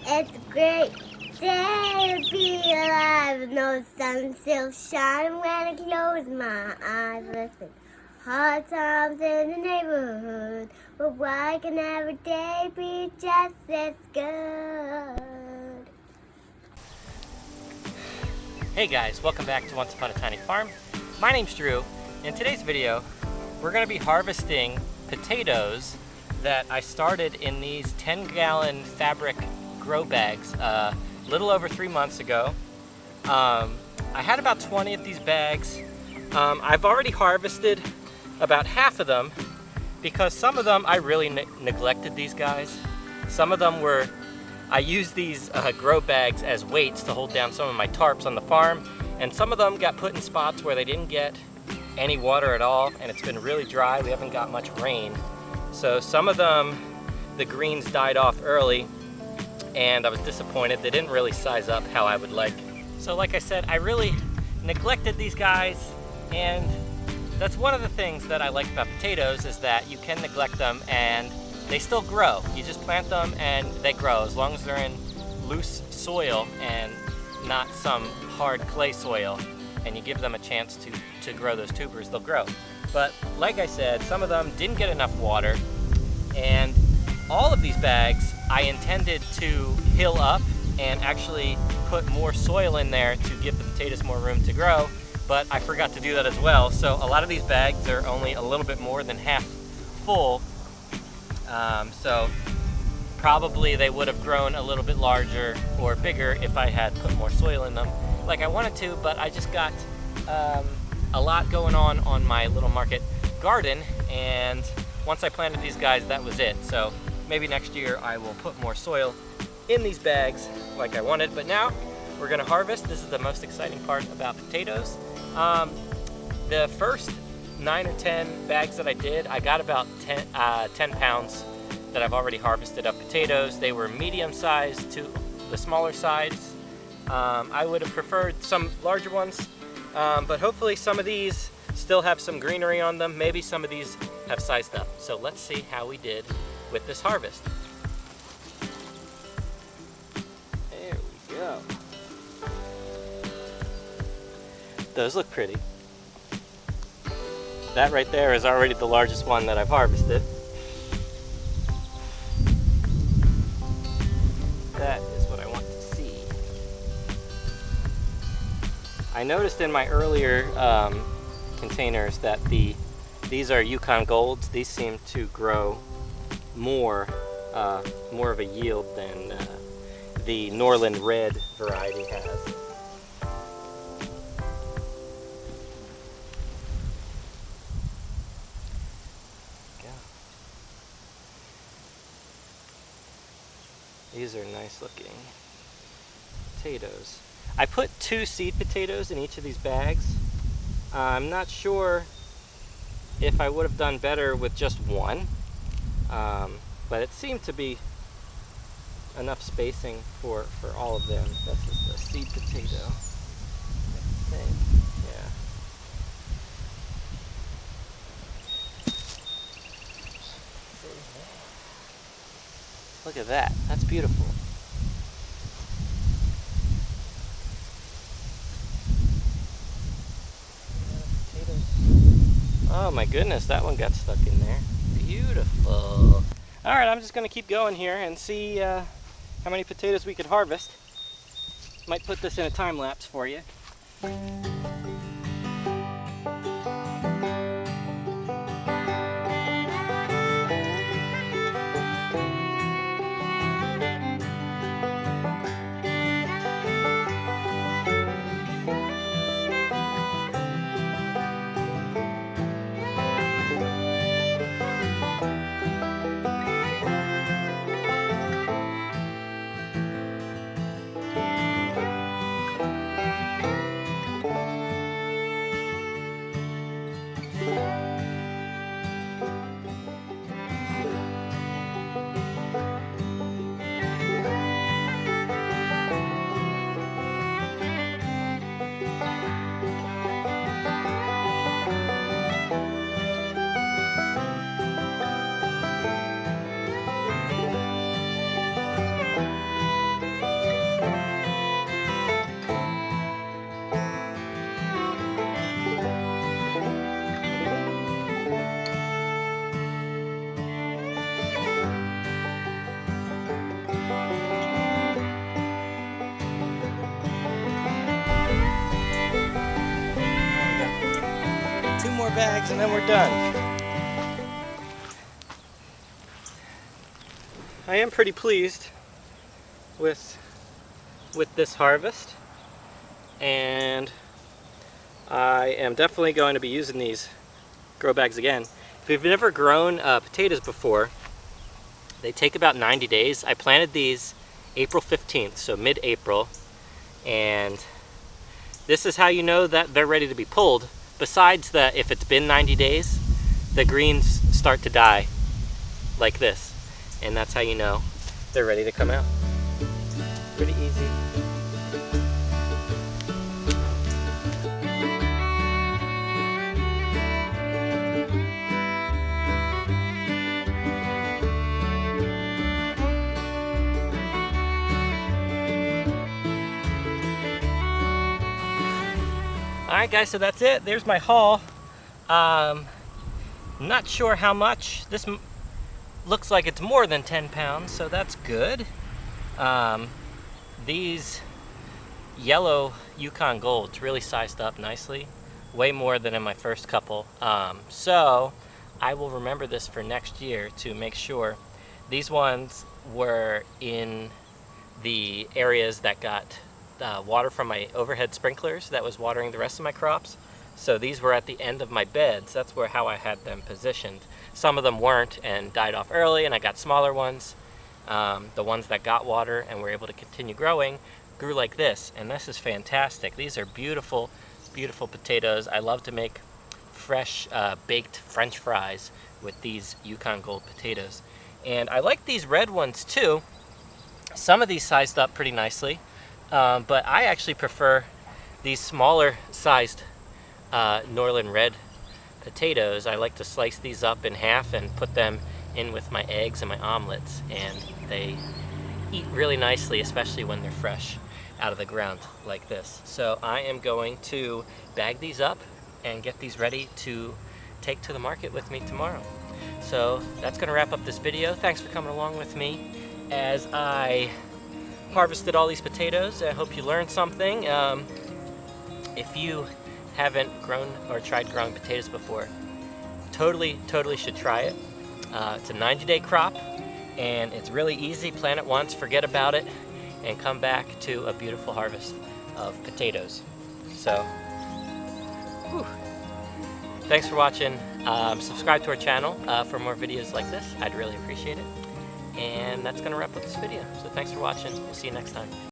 It's a great day to be alive. No sun still shining when I close my eyes. Listen, hard times in the neighborhood, but why can every day be just as good? Hey guys, welcome back to Once Upon a Tiny Farm. My name's Drew. In today's video, we're going to be harvesting potatoes that I started in these 10-gallon fabric grow bags a little over 3 months ago. I had about 20 of these bags. I've already harvested about half of them because some of them I really neglected these guys. Some of them were, I used these grow bags as weights to hold down some of my tarps on the farm, and some of them got put in spots where they didn't get any water at all, and it's been really dry. We haven't got much rain. So some of them, the greens died off early, and I was disappointed. They didn't really size up how I would like. So like I said, I really neglected these guys, and that's one of the things that I like about potatoes is that you can neglect them and they still grow. You just plant them and they grow as long as they're in loose soil and not some hard clay soil, and you give them a chance to grow those tubers, they'll grow. But like I said, some of them didn't get enough water, and all of these bags I intended to hill up and actually put more soil in there to give the potatoes more room to grow, but I forgot to do that as well. So a lot of these bags are only a little bit more than half full. So probably they would have grown a little bit larger or bigger if I had put more soil in them like I wanted to, but I just got a lot going on my little market garden, and once I planted these guys, that was it. So maybe next year I will put more soil in these bags like I wanted, but now we're gonna harvest. This is the most exciting part about potatoes. The first 9 or 10 bags that I did, I got about 10 pounds that I've already harvested of potatoes. They were medium sized to the smaller size. I would have preferred some larger ones, but hopefully some of these still have some greenery on them. Maybe some of these have sized up. So let's see how we did with this harvest. There we go. Those look pretty. That right there is already the largest one that I've harvested. That is what I want to see. I noticed in my earlier containers that these are Yukon Golds. These seem to grow more of a yield than the Norland Red variety has. These are nice looking potatoes. I put 2 seed potatoes in each of these bags. I'm not sure if I would have done better with just one, but it seemed to be enough spacing for all of them. This is the seed potato, I think. Yeah. Look at that. That's beautiful. Oh my goodness, that one got stuck in there. Beautiful. All right, I'm just going to keep going here and see how many potatoes we could harvest. Might put this in a time lapse for you. bags and then we're done. I am pretty pleased with this harvest, and I am definitely going to be using these grow bags again. If you've never grown potatoes before, they take about 90 days. I planted these April 15th, so mid-April, and this is how you know that they're ready to be pulled. Besides that, if it's been 90 days, the greens start to die like this, and that's how you know they're ready to come out. Pretty easy. Alright guys, so that's it. There's my haul. Not sure how much. This looks like it's more than 10 pounds, so that's good. These yellow Yukon Golds really sized up nicely. Way more than in my first couple. So I will remember this for next year to make sure. These ones were in the areas that got water from my overhead sprinklers that was watering the rest of my crops. So these were at the end of my beds. That's how I had them positioned. Some of them weren't and died off early, and I got smaller ones. The ones that got water and were able to continue growing grew like this, and this is fantastic. These are beautiful, beautiful potatoes. I love to make fresh baked French fries with these Yukon Gold potatoes. And I like these red ones too. Some of these sized up pretty nicely. But I actually prefer these smaller sized Norland Red potatoes. I like to slice these up in half and put them in with my eggs and my omelets, and they eat really nicely, especially when they're fresh out of the ground like this. So I am going to bag these up and get these ready to take to the market with me tomorrow. So that's going to wrap up this video. Thanks for coming along with me as I harvested all these potatoes. I hope you learned something. If you haven't grown or tried growing potatoes before, totally should try it. It's a 90-day crop, and it's really easy. Plant it once, forget about it, and come back to a beautiful harvest of potatoes. So, whew. Thanks for watching. Subscribe to our channel for more videos like this. I'd really appreciate it. And that's going to wrap up this video. So thanks for watching. We'll see you next time.